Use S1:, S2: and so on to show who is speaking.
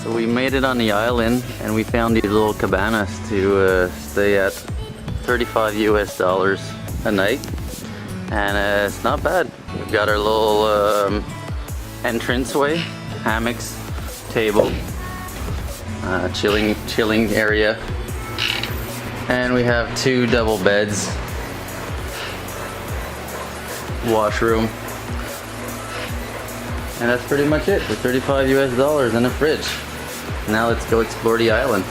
S1: So we made it on the island and we found these little cabanas to stay at. 35 US dollars a night, and it's not bad. We've got our little entranceway, hammocks, table, chilling area, and we have 2 double beds, washroom, and that's pretty much it for 35 US dollars and a fridge. Now let's go explore the island.